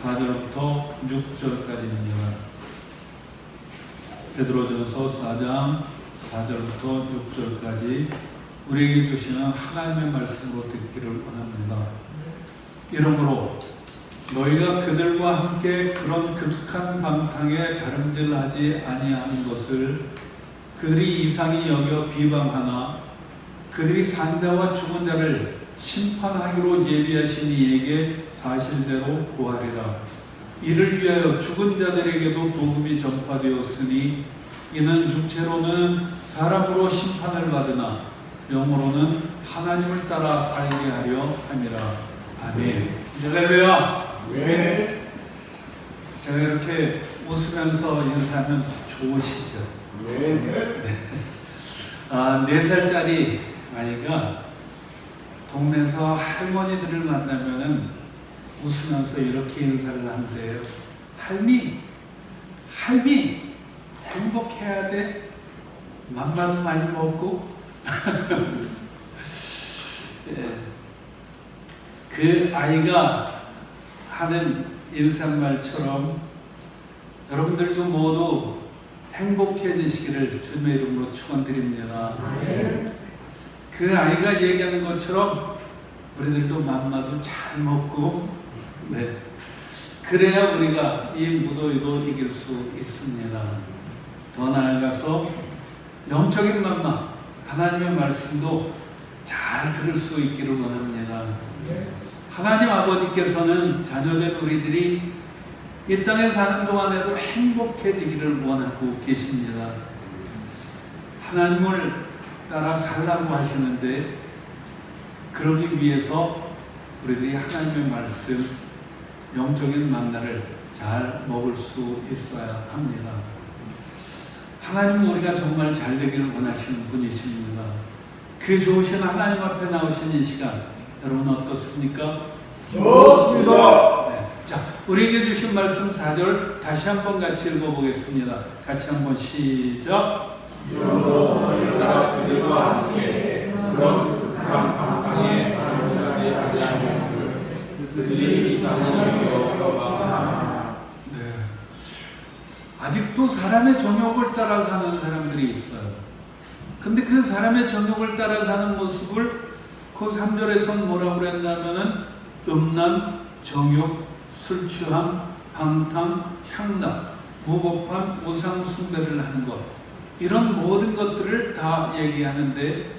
4절부터 6절까지입니다. 베드로전서 4장 4절부터 6절까지 우리에게 주시는 하나님의 말씀으로 듣기를 원합니다. 이러므로 너희가 그들과 함께 그런 극한 방탕에 다름질하지 아니하는 것을 그들이 이상히 여겨 비방하나 그들이 산자와 죽은 자를 심판하기로 예비하신 이에게 사실대로 구하리라. 이를 위하여 죽은 자들에게도 복음이 전파되었으니 이는 육체로는 사람으로 심판을 받으나 영으로는 하나님을 따라 살게 하려 함이라. 아멘. 할렐루야. 네. 제가 이렇게 웃으면서 인사하면 좋으시죠? 네. 4살짜리 아이가 동네에서 할머니들을 만나면은 웃으면서 이렇게 인사를 한대요. 할미, 행복해야 돼. 맘만 많이 먹고. 그 아이가 하는 인사말처럼 여러분들도 모두 행복해지시기를 주님의 이름으로 축원드립니다. 그 아이가 얘기하는 것처럼 우리들도 맘마도 잘 먹고, 그래야 우리가 이 무더위도 이길 수 있습니다. 더 나아가서 영적인 맘마, 하나님의 말씀도 잘 들을 수 있기를 원합니다. 하나님 아버지께서는 자녀된 우리들이 이 땅에 사는 동안에도 행복해지기를 원하고 계십니다. 하나님을 따라 살라고 하시는데 그러기 위해서 우리들이 하나님의 말씀, 영적인 만나를 잘 먹을 수 있어야 합니다. 하나님은 우리가 정말 잘 되기를 원하시는 분이십니다. 그 좋으신 하나님 앞에 나오신 이 시간, 여러분 어떻습니까? 좋습니다. 자, 우리에게 주신 말씀 4절 다시 한번 같이 읽어보겠습니다. 같이 한번 시작. 이러므로 너희가 그들과 함께 그런 극한 방탕에 다름질하지 아니하는 것을 그들이 이상히 여겨 아직도 사람의 정욕을 따라 사는 사람들이 있어요. 근데 그 사람의 정욕을 따라 사는 모습을 그 3절에서는 뭐라고 그랬냐면은 음란, 정욕, 술 취함, 방탕, 향락, 무법함, 우상 숭배를 하는 것, 이런 모든 것들을 다 얘기하는데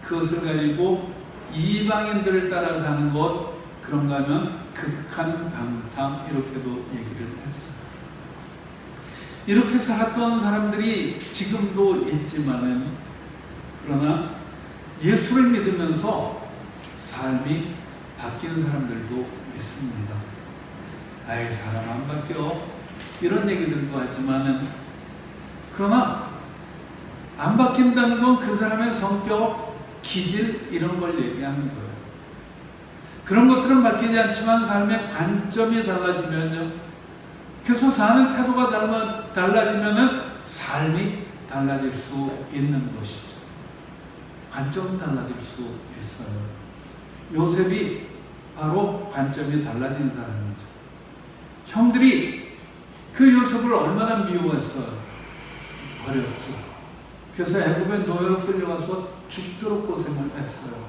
그것을 가지고 이방인들을 따라 사는 것, 그런가 하면 극한 방탕, 이렇게도 얘기를 했어요. 이렇게 살았던 사람들이 지금도 있지만은, 그러나 예수를 믿으면서 삶이 바뀐 사람들도 있습니다. 아이, 사람 안 바뀌어, 이런 얘기들도 하지만은, 그러나 안 바뀐다는 건 그 사람의 성격, 기질, 이런 걸 얘기하는 거예요. 그런 것들은 바뀌지 않지만 삶의 관점이 달라지면요, 그래서 사는 태도가 달라지면은 삶이 달라질 수 있는 것이죠. 관점이 달라질 수 있어요. 요셉이 바로 관점이 달라진 사람이죠. 형들이 그 요셉을 얼마나 미워했어요. 버렸죠. 그래서 애굽에 노예로 끌려가서 죽도록 고생을 했어요.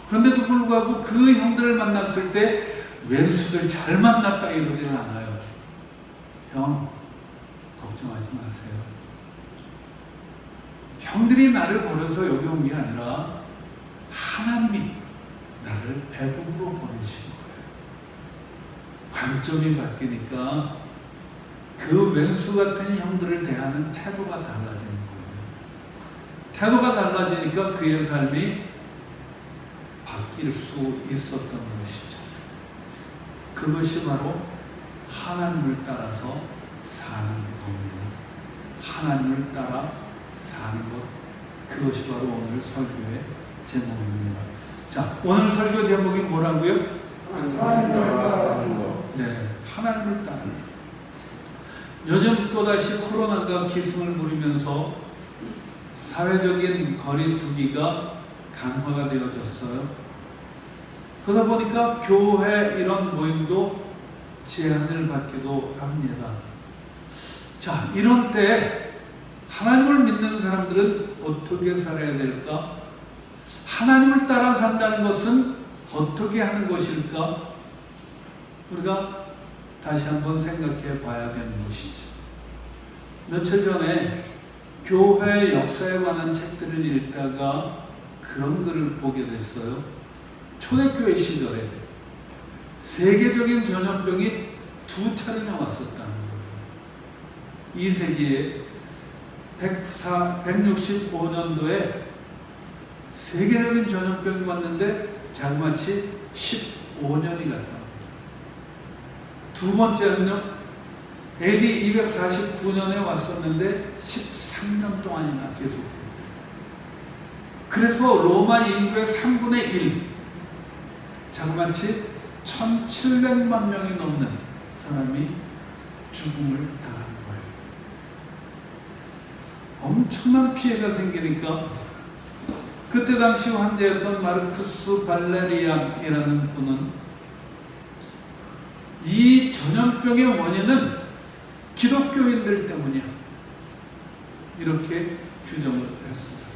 그런데도 불구하고 그 형들을 만났을 때 왼수들 잘 만났다 이러지는 않아요. 형, 걱정하지 마세요. 형들이 나를 버려서 여기 온 게 아니라 하나님이 나를 애굽으로 보내신 거예요. 관점이 바뀌니까 그 왼수 같은 형들을 대하는 태도가 달라지는 거예요. 태도가 달라지니까 그의 삶이 바뀔 수 있었던 것이죠. 그것이 바로 하나님을 따라서 사는 겁니다. 하나님을 따라 사는 것, 그것이 바로 오늘 설교의 제목입니다. 자, 오늘 설교 제목이 뭐라고요? 하나님을 따라 사는 것. 하나님을 따라. 요즘 또다시 코로나가 기승을 부리면서 사회적인 거리두기가 강화가 되어졌어요. 그러다 보니까 교회 이런 모임도 제한을 받기도 합니다. 자, 이런 때 하나님을 믿는 사람들은 어떻게 살아야 될까? 하나님을 따라 산다는 것은 어떻게 하는 것일까? 우리가 다시 한번 생각해 봐야 되는 것이죠. 며칠 전에 교회 역사에 관한 책들을 읽다가 그런 글을 보게 됐어요. 초대교회 시절에 세계적인 전염병이 2차례나 왔었다는 거예요. 2세기에 165년도에 세계적인 전염병이 왔는데 자그마치 15년이 갔다. 두 번째는요, AD 249년에 왔었는데 13년 동안이나 계속됐다. 그래서 로마 인구의 3분의 1, 자그마치 1700만 명이 넘는 사람이 죽음을 당한 거예요. 엄청난 피해가 생기니까 그때 당시 환자였던 마르쿠스 발레리안이라는 분은 이 전염병의 원인은 기독교인들 때문이야, 이렇게 규정을 했습니다.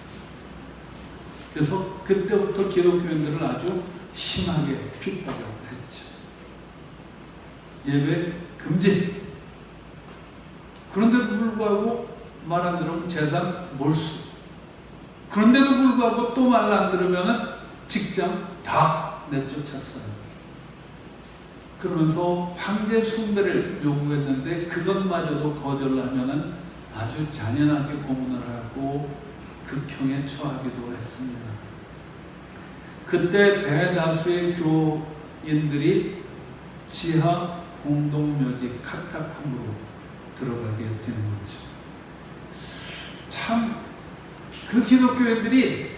그래서 그때부터 기독교인들을 아주 심하게 핍박했죠. 예배 금지. 그런데도 불구하고 말 안 들으면 재산 몰수. 그런데도 불구하고 또 말 안 들으면 직장 다 내쫓았어요. 그러면서 황제 숭배를 요구했는데 그것마저도 거절하면 아주 잔인하게 고문을 하고 극형에 처하기도 했습니다. 그때 대다수의 교인들이 지하 공동묘지 카타콤으로 들어가게 된 거죠. 참, 그 기독교인들이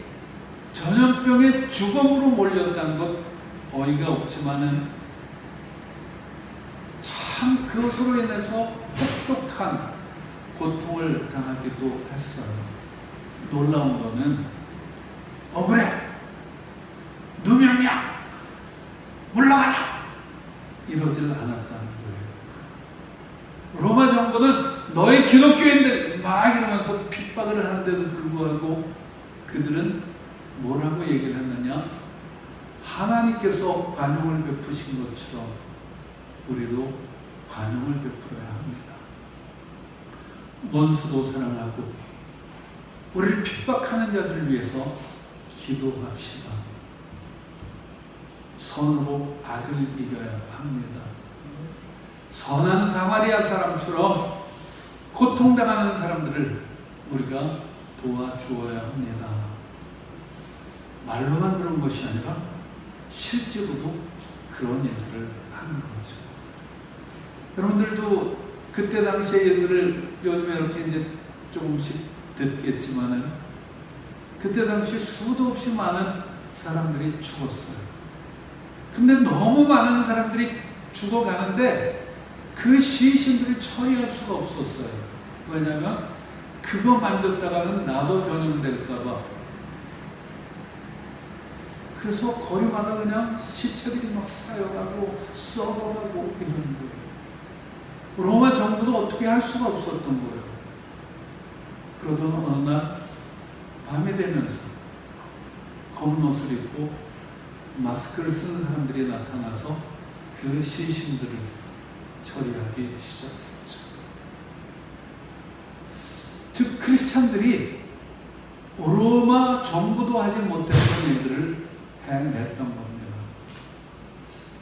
전염병의 주범으로 몰렸다는 것 어이가 없지만은 참 그것으로 인해서 혹독한 고통을 당하기도 했어요. 놀라운 거는 억울해, 누명이야, 물러가라, 이러질 않았다는 거예요. 로마 정부는 너희 기독교인들 막 이러면서 핍박을 하는데도 불구하고 그들은 뭐라고 얘기를 했느냐? 하나님께서 관용을 베푸신 것처럼 우리도 관용을 베풀어야 합니다. 원수도 사랑하고 우리를 핍박하는 자들을 위해서 기도합시다. 선으로 악을 이겨야 합니다. 선한 사마리아 사람처럼 고통당하는 사람들을 우리가 도와주어야 합니다. 말로만 그런 것이 아니라 실제로도 그런 일들을 하는 거죠. 여러분들도 그때 당시의 일들을 요즘에 이렇게 이제 조금씩 듣겠지만은 그때 당시 수도 없이 많은 사람들이 죽었어요. 근데 너무 많은 사람들이 죽어가는데 그 시신들을 처리할 수가 없었어요. 왜냐하면 그거 만졌다가는 나도 전염될까봐. 그래서 거리마다 그냥 시체들이 막 쌓여가고 썩어가고 이런 거예요. 로마 정부도 어떻게 할 수가 없었던 거예요. 그러던 어느 날 밤이 되면서 검은 옷을 입고 마스크를 쓰는 사람들이 나타나서 그 시신들을 처리하기 시작했죠. 즉 크리스찬들이 로마 정부도 하지 못했던 일들을 해냈던 겁니다.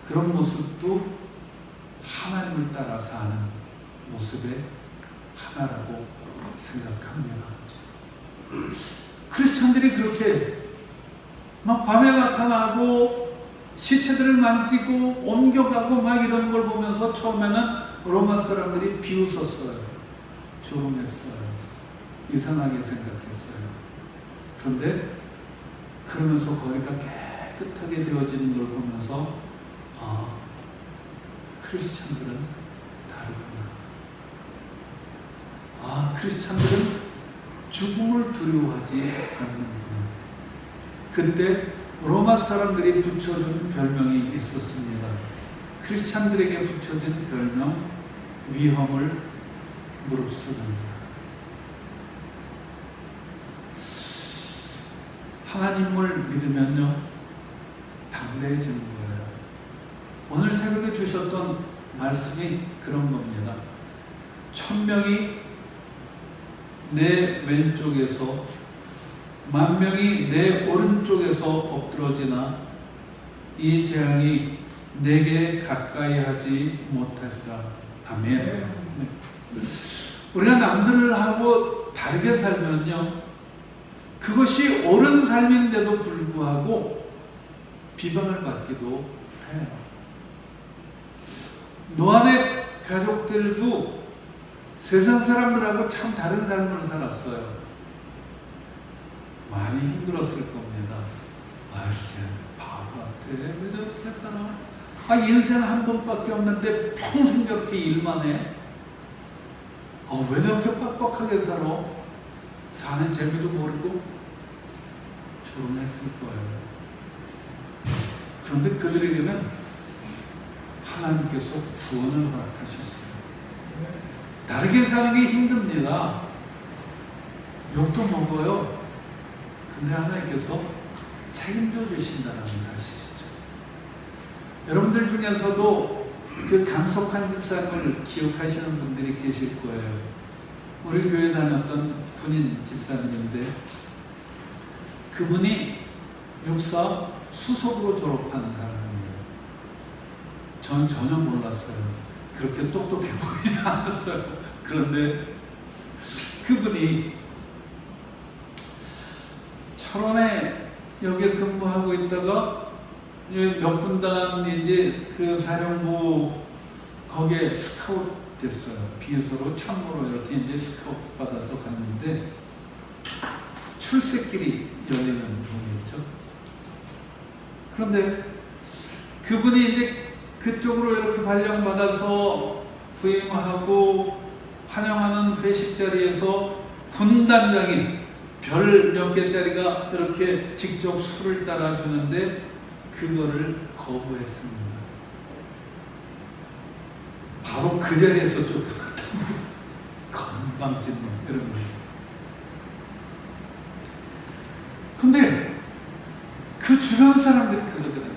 그런 모습도 하나님을 따라 사는 모습의 하나라고 생각합니다. 크리스찬들이 그렇게 막 밤에 나타나고 시체들을 만지고 옮겨가고 막 이런 걸 보면서 처음에는 로마 사람들이 비웃었어요. 조롱했어요. 이상하게 생각했어요. 그런데 그러면서 거리가 깨끗하게 되어지는 걸 보면서 크리스찬들은 다르구나. 크리스찬들은 죽음을 두려워하지 않는구나. 그때 로마 사람들이 붙여준 별명이 있었습니다. 크리스찬들에게 붙여진 별명 위험을 무릅쓰는다. 하나님을 믿으면요 담대해지는 거예요. 오늘 새벽에 주셨던 말씀이 그런 겁니다. 1000명이 내 왼쪽에서 10,000명이 내 오른쪽에서 엎드러지나 이 재앙이 내게 가까이 하지 못하리라. 아멘. 네. 우리가 남들하고 다르게 살면요 그것이 옳은 삶인데도 불구하고 비방을 받기도 해요. 노아의 가족들도 세상 사람들하고 참 다른 삶을 살았어요. 많이 힘들었을 겁니다. 진짜 바보 같아. 왜 저렇게 살아? 인생 한 번밖에 없는데 평생 저렇게 일만 해? 왜 저렇게 빡빡하게 살아? 사는 재미도 모르고 조롱했을 거예요. 그런데 그들에게는 하나님께서 구원을 허락하셨어요. 다르게 사는 게 힘듭니다. 욕도 먹어요. 근데 하나님께서 책임져 주신다는 사실이죠. 여러분들 중에서도 그 강석환 집사님을 기억하시는 분들이 계실 거예요. 우리 교회 다녔던 군인 집사님인데 그분이 육사 수석으로 졸업한 사람이에요. 전 전혀 몰랐어요. 그렇게 똑똑해 보이지 않았어요. 그런데 그분이 철원에 여기에 근무하고 있다가 몇 분단 이제 그 사령부 거기에 스카우트 됐어요. 비서로 참모로 이렇게 이제 스카우트 받아서 갔는데 출세길이 열리는 분이었죠. 그런데 그분이 이제 그쪽으로 이렇게 발령받아서 부임하고 환영하는 회식 자리에서 군단장이 별 몇 개짜리가 이렇게 직접 술을 따라주는데 그거를 거부했습니다. 바로 그 자리에서 쫓겨났다. 건방진 놈 이런 거죠. 근데 그 주변 사람들이 그러더라는 거예요.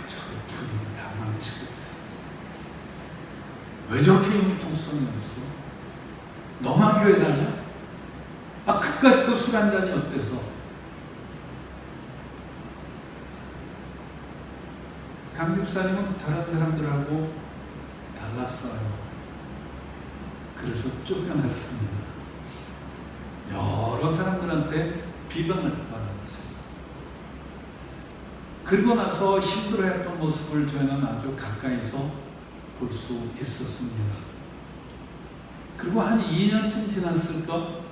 저거 분위기 다 망치고 있어. 왜 저렇게 융통성이 없어? 너만 교회 다녀? 그까짓 그 술 한 잔이 어때서? 강 집사님은 다른 사람들하고 달랐어요. 그래서 쫓겨났습니다. 여러 사람들한테 비방을 받았죠. 그리고 나서 힘들어했던 모습을 저희는 아주 가까이서 볼 수 있었습니다. 그리고 한 2년쯤 지났을까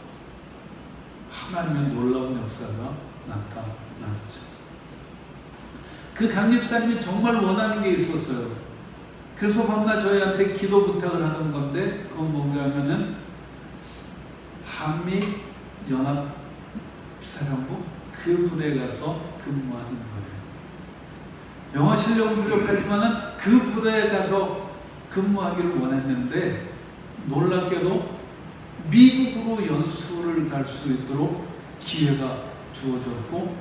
하나님의 놀라운 역사가 나타났죠. 그 강집사님이 정말 원하는 게 있었어요. 그래서 밤낮 저희한테 기도 부탁을 하던 건데 그건 뭔가 하면은 한미연합사령부 그 부대에 가서 근무하는 거예요. 영어 실력은 부족하지만은 그 부대에 가서 근무하기를 원했는데 놀랍게도 미국으로 연수를 갈 수 있도록 기회가 주어졌고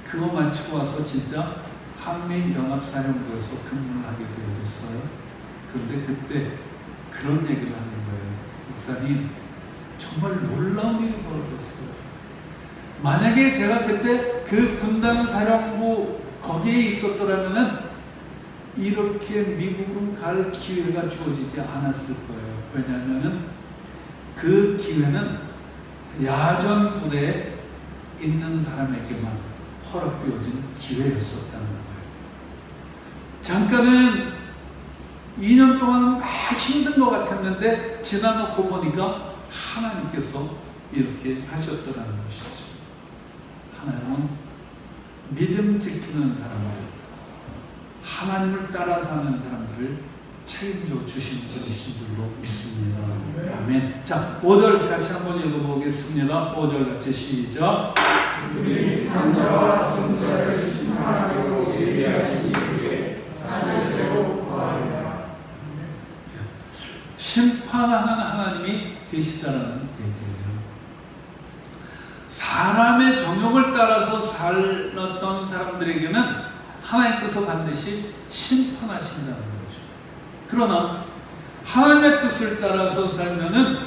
그거 마치고 와서 진짜 한미연합사령부에서 근무를 하게 되어졌어요. 그런데 그때 그런 얘기를 하는 거예요. 목사님, 정말 놀라운 일이 벌어졌어요. 만약에 제가 그때 그 군단 사령부 거기에 있었더라면은 이렇게 미국으로 갈 기회가 주어지지 않았을 거예요. 왜냐하면은 그 기회는 야전 부대에 있는 사람에게만 허락되어진 기회였었다는 거예요. 잠깐은 2년 동안 막 힘든 것 같았는데 지나놓고 보니까 하나님께서 이렇게 하셨더라는 것이죠. 하나님은 믿음 지키는 사람들, 하나님을 따라 사는 사람들을 책임져 주신 분이신 줄로 믿습니다. 아멘. 자, 5절 같이 한번 읽어보겠습니다. 5절 같이 시작. 우리 선자와 손자를 심판하기로 예비하신 이후에 사실 평안한 하나님이 계시다라는 얘기예요. 사람의 정욕을 따라서 살았던 사람들에게는 하나님께서 반드시 심판하신다는 거죠. 그러나 하나님의 뜻을 따라서 살면은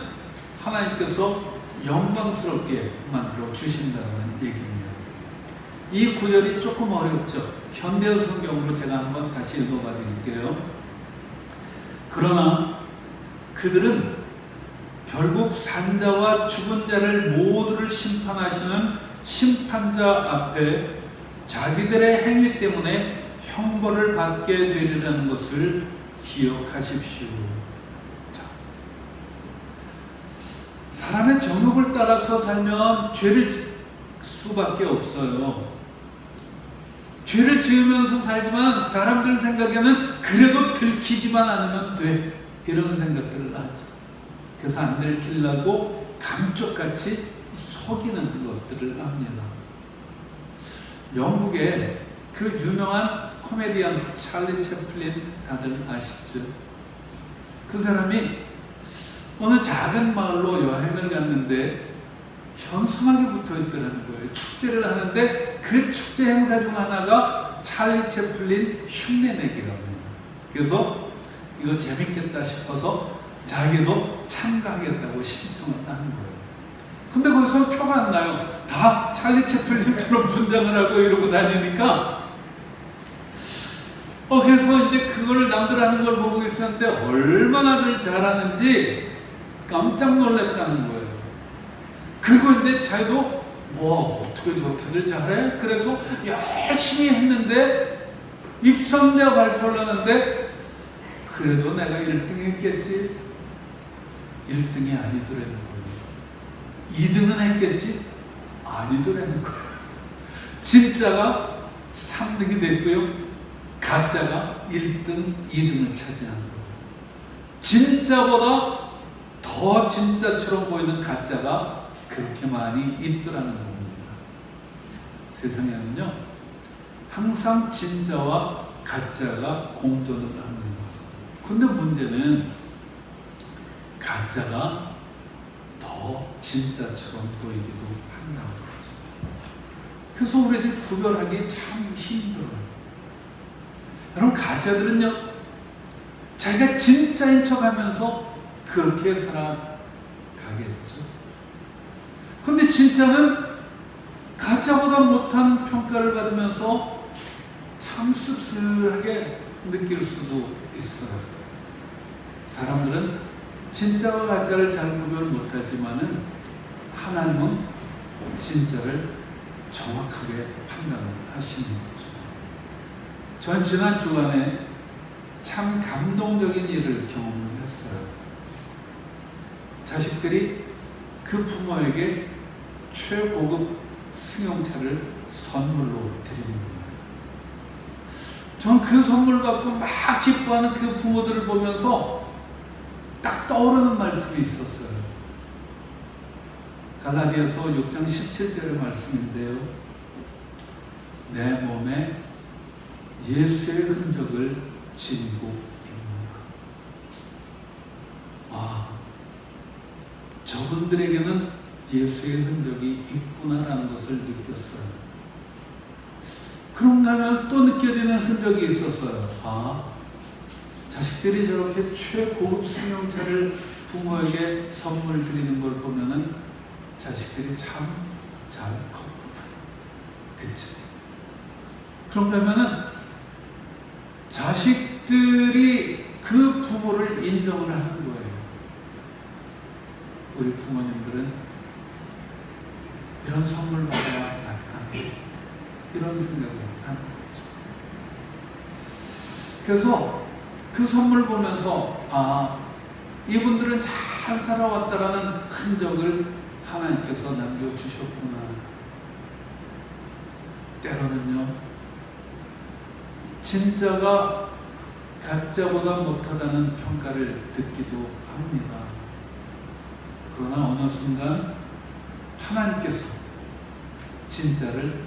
하나님께서 영광스럽게 만들어 주신다는 얘기입니다. 이 구절이 조금 어렵죠. 현대 성경으로 제가 한번 다시 읽어봐 드릴게요. 그러나 그들은 결국 산자와 죽은 자를 모두를 심판하시는 심판자 앞에 자기들의 행위 때문에 형벌을 받게 되리라는 것을 기억하십시오. 자, 사람의 정욕을 따라서 살면 죄를 지을 수밖에 없어요. 죄를 지으면서 살지만 사람들 생각에는 그래도 들키지만 않으면 돼, 이런 생각들을 하죠. 그래서 안 들키려고 감쪽같이 속이는 것들을 합니다. 영국의 그 유명한 코미디언 찰리 채플린 다들 아시죠? 그 사람이 어느 작은 마을로 여행을 갔는데 현수막이 붙어 있더라는 거예요. 축제를 하는데 그 축제 행사 중 하나가 찰리 채플린 흉내내기라고 합니다. 그래서 이거 재밌겠다 싶어서 자기도 참가하겠다고 신청을 하는 거예요. 근데 거기서 표가 안 나요. 다 찰리 채플린처럼 분장을 하고 이러고 다니니까 그래서 이제 그걸 남들 하는 걸 보고 있었는데 얼마나들 잘하는지 깜짝 놀랐다는 거예요. 그리고 이제 자기도 어떻게 저렇게들 잘해? 그래서 열심히 했는데 입선대와 발표를 하는데 그래도 내가 1등 했겠지? 1등이 아니더라는 거예요. 2등은 했겠지? 아니더라는 거예요. 진짜가 3등이 됐고요. 가짜가 1등, 2등을 차지한 거예요. 진짜보다 더 진짜처럼 보이는 가짜가 그렇게 많이 있더라는 겁니다. 세상에는요, 항상 진짜와 가짜가 공존을 합니다. 근데 문제는 가짜가 더 진짜처럼 보이기도 한다는 거죠. 그래서 우리들이 구별하기 참 힘들어요. 여러분, 가짜들은요, 자기가 진짜인 척 하면서 그렇게 살아가겠죠. 근데 진짜는 가짜보다 못한 평가를 받으면서 참 씁쓸하게 느낄 수도 있어요. 사람들은 진짜와 가짜를 잘 구별 못하지만은 하나님은 진짜를 정확하게 판단하시는 거죠. 전 지난 주간에 참 감동적인 일을 경험했어요. 자식들이 그 부모에게 최고급 승용차를 선물로 드리는 거예요. 전 그 선물 받고 막 기뻐하는 그 부모들을 보면서 딱 떠오르는 말씀이 있었어요. 갈라디아서 6장 17절의 말씀인데요. 내 몸에 예수의 흔적을 지니고 있노라. 저분들에게는 예수의 흔적이 있구나라는 것을 느꼈어요. 그런가 하면 또 느껴지는 흔적이 있었어요. 자식들이 저렇게 최고급 승용차를 부모에게 선물 드리는 걸 보면은 자식들이 참 잘 컸구나. 그치? 그런가 하면은 자식들이 그 부모를 인정을 하는 거예요. 우리 부모님들은 이런 선물 받아야 마땅해, 이런 생각을 하는 거죠. 그래서 그 선물 보면서 이분들은 잘 살아왔다라는 흔적을 하나님께서 남겨주셨구나. 때로는요, 진짜가 가짜보다 못하다는 평가를 듣기도 합니다. 그러나 어느 순간 하나님께서 진짜를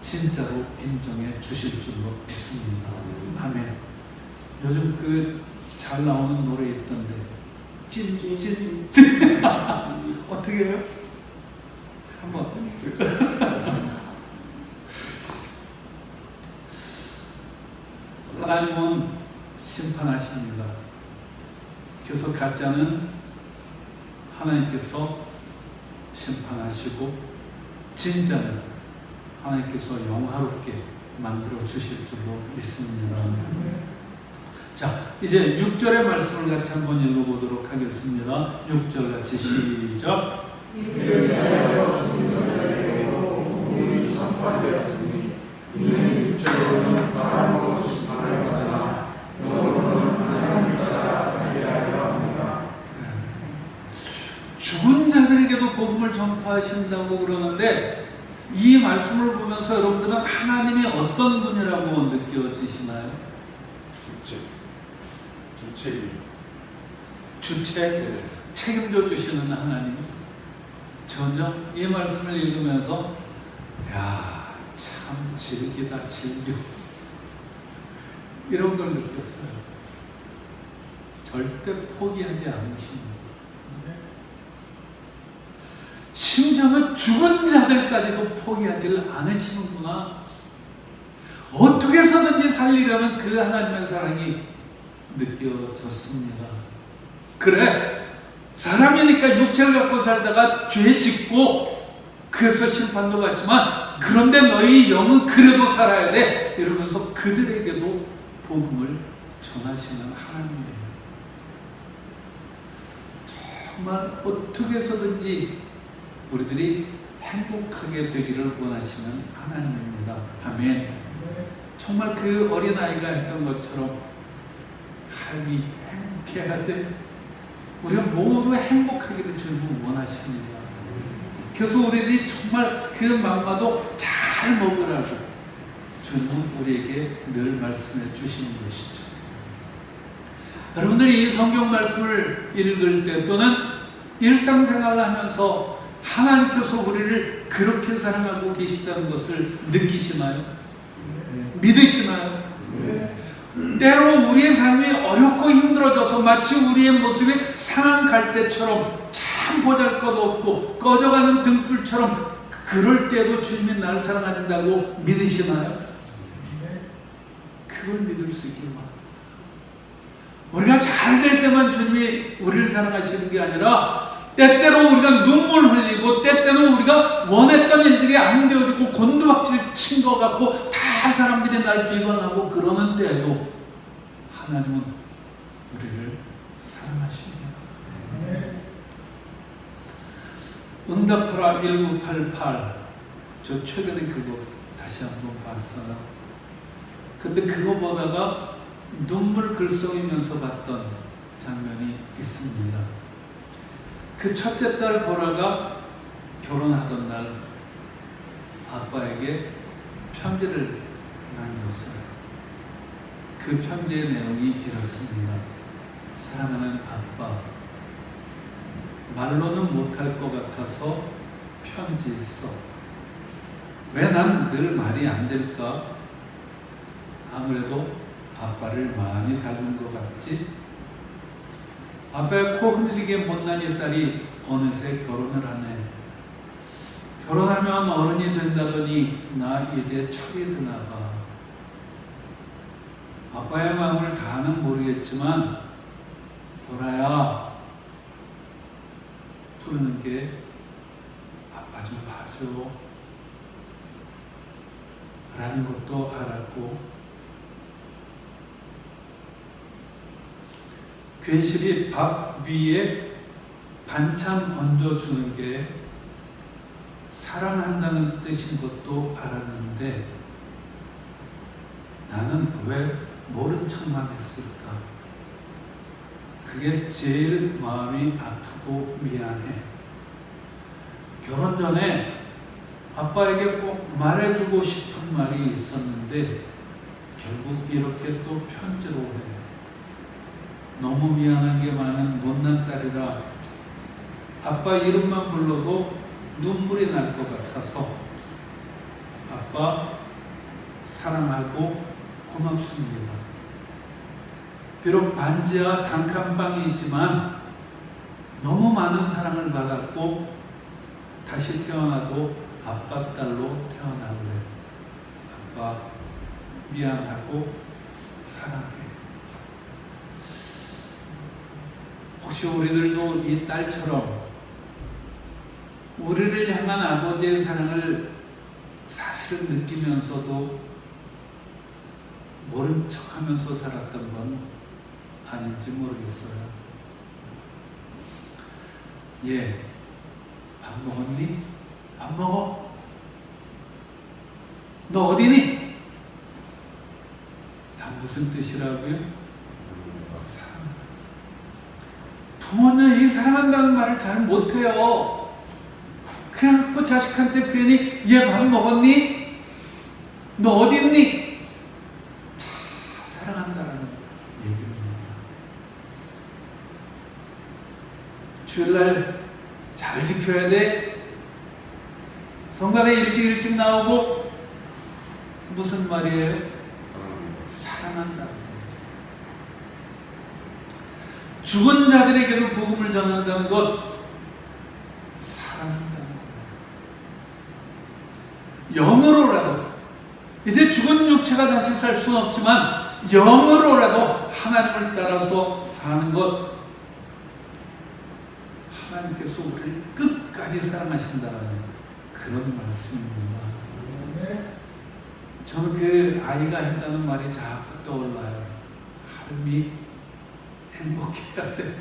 진짜로 인정해 주실 줄로 믿습니다. 아멘. 요즘 그 잘 나오는 노래 있던데, 찐. 어떻게 해요? 한번. 하나님은 심판하십니다. 그래서 가짜는 하나님께서 심판하시고 진짜는 하나님께서 영화롭게 만들어 주실 줄로 믿습니다. 자, 이제 6절의 말씀을 같이 한번 읽어보도록 하겠습니다. 6절 같이 시작. 이를 위하여 죽은 자에게도 공물이 전파되었으니 이는 육체로는 사람으로 심판을 받으나 영으로는 하나님을 따라 살게 하려 합니다. 죽은 자들에게도 복음을 전파하신다고 그러는데 이 말씀을 보면서 여러분들은 하나님이 어떤 분이라고 느껴지시나요? 주체? 책임져 주시는 하나님. 전혀 이 말씀을 읽으면서 야, 참 즐기다 즐겨 이런 걸 느꼈어요. 절대 포기하지 않으십니다. 심지어는 죽은 자들까지도 포기하지 않으시는구나. 어떻게 해서든지 살리려는 그 하나님의 사랑이 느껴졌습니다. 그래, 사람이니까 육체를 갖고 살다가 죄 짓고 그래서 심판도 받지만 그런데 너희 영은 그래도 살아야 돼 이러면서 그들에게도 복음을 전하시는 하나님이에요. 정말 어떻게 해서든지 우리들이 행복하게 되기를 원하시는 하나님입니다. 아멘. 정말 그 어린아이가 했던 것처럼 하나님이 행복해야 돼. 우리가 모두 행복하기를 주님은 원하십니다. 그래서 우리들이 정말 그 맘마도 잘 먹으라고 주님은 우리에게 늘 말씀해 주시는 것이죠. 여러분들이 이 성경 말씀을 읽을 때 또는 일상생활을 하면서 하나님께서 우리를 그렇게 사랑하고 계시다는 것을 느끼시나요? 믿으시나요? 때로 우리의 삶이 어렵고 힘들어져서 마치 우리의 모습이 상한 갈대처럼 참 보잘것없고 꺼져가는 등불처럼 그럴 때도 주님이 나를 사랑하신다고 믿으시나요? 그걸 믿을 수 있기를 바랍니다. 우리가 잘 될 때만 주님이 우리를 사랑하시는 게 아니라 때때로 우리가 눈물 흘리고 때때로 우리가 원했던 일들이 안 되어지고 곤두박질 친 것 같고 다 사람들이 날 비방하고 그러는 때에도 하나님은 우리를 사랑하십니다. 응답하라 1988 저 최근에 그거 다시 한번 봤어요. 근데 그거 보다가 눈물 글썽이면서 봤던 장면이 있습니다. 그 첫째 딸 보라가 결혼하던 날 아빠에게 편지를 남겼어요. 그 편지의 내용이 이렇습니다. 사랑하는 아빠, 말로는 못할 것 같아서 편지 써. 왜 난 늘 말이 안 될까? 아무래도 아빠를 많이 닮은 것 같지? 아빠의 코 흘리게 못난이 딸이 어느새 결혼을 하네. 결혼하면 어른이 된다더니 나 이제 철이 드나 봐. 아빠의 마음을 다는 모르겠지만 보라야 부르는 게 아빠 좀 봐줘 라는 것도 알았고 괜시리 밥 위에 반찬 얹어주는 게 사랑한다는 뜻인 것도 알았는데 나는 왜 모른 척만 했을까? 그게 제일 마음이 아프고 미안해. 결혼 전에 아빠에게 꼭 말해주고 싶은 말이 있었는데 결국 이렇게 또 편지로 해. 너무 미안한 게 많은 못난 딸이라 아빠 이름만 불러도 눈물이 날 것 같아서 아빠 사랑하고 고맙습니다. 비록 반지하 단칸방이지만 너무 많은 사랑을 받았고 다시 태어나도 아빠 딸로 태어나래. 아빠 미안하고 사랑해. 혹시 우리들도 이 딸처럼 우리를 향한 아버지의 사랑을 사실은 느끼면서도 모른 척하면서 살았던 건 아닌지 모르겠어요. 예, 밥 먹었니? 밥 먹어? 너 어디니? 다 무슨 뜻이라고요? 사랑. 부모는 이 사랑한다는 말을 잘 못해요. 그래갖고 자식한테 괜히 얘 밥 먹었니? 너 어딨니? 다 사랑한다는 얘기입니다. 주일날 잘 지켜야 돼. 성가대 일찍 나오고 무슨 말이에요? 사랑한다. 죽은 자들에게도 복음을 전한다는 것 사랑한다는 거예요. 영으로라도 이제 죽은 육체가 다시 살 수는 없지만 영으로라도 하나님을 따라서 사는 것, 하나님께서 우리를 끝까지 사랑하신다는 그런 말씀입니다. 저는 그 아이가 했다는 말이 자꾸 떠올라요. 삶이 행복해야 돼.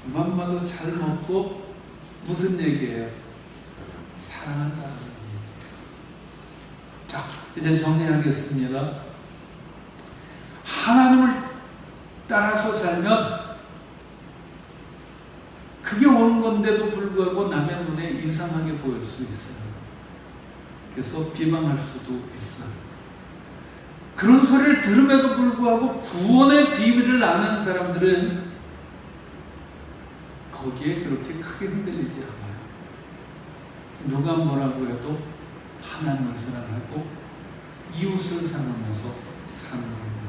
맘마도 잘 먹고 무슨 얘기예요? 사랑한다는 얘기예요. 자, 이제 정리하겠습니다. 하나님을 따라서 살면 그게 옳은 건데도 불구하고 남의 눈에 이상하게 보일 수 있어요. 그래서 비방할 수도 있어요. 그런 소리를 들음에도 불구하고 구원의 비밀을 아는 사람들은 거기에 그렇게 크게 흔들리지 않아요. 누가 뭐라고 해도 하나님을 사랑하고 이웃을 사랑하면서 사는 겁니다.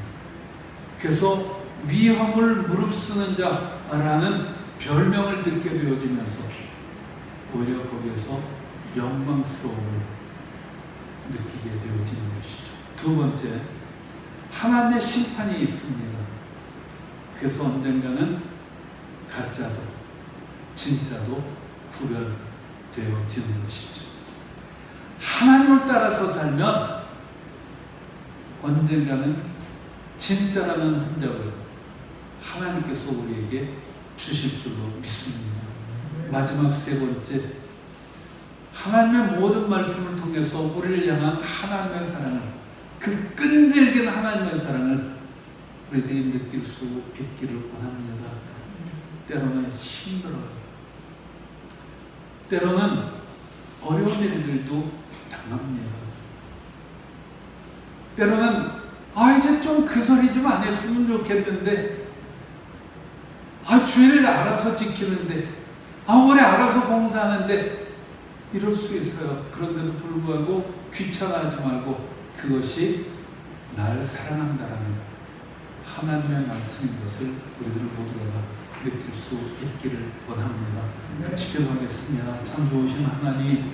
그래서 위험을 무릅쓰는 자라는 별명을 듣게 되어지면서 오히려 거기에서 영광스러움을 느끼게 되어지는 것이죠. 두 번째, 하나님의 심판이 있습니다. 그래서 언젠가는 가짜도 진짜도 구별되어지는 것이죠. 하나님을 따라서 살면 언젠가는 진짜라는 흔적을 하나님께서 우리에게 주실 줄로 믿습니다. 마지막 세 번째, 하나님의 모든 말씀을 통해서 우리를 향한 하나님의 사랑을, 그 끈질긴 하나님의 사랑을 우리들이 느낄 수 있기를 원합니다. 때로는 힘들어요. 때로는 어려운 일들도 당합니다. 때로는 이제 좀 그 소리 좀 안 했으면 좋겠는데, 주일을 알아서 지키는데, 올해 알아서 봉사하는데, 이럴 수 있어요. 그런데도 불구하고 귀찮아하지 말고 그것이 날 사랑한다라는 하나님의 말씀인 것을 우리들 모두가 느낄 수 있기를 원합니다. 같이 기도하겠습니다. 참 좋으신 하나님,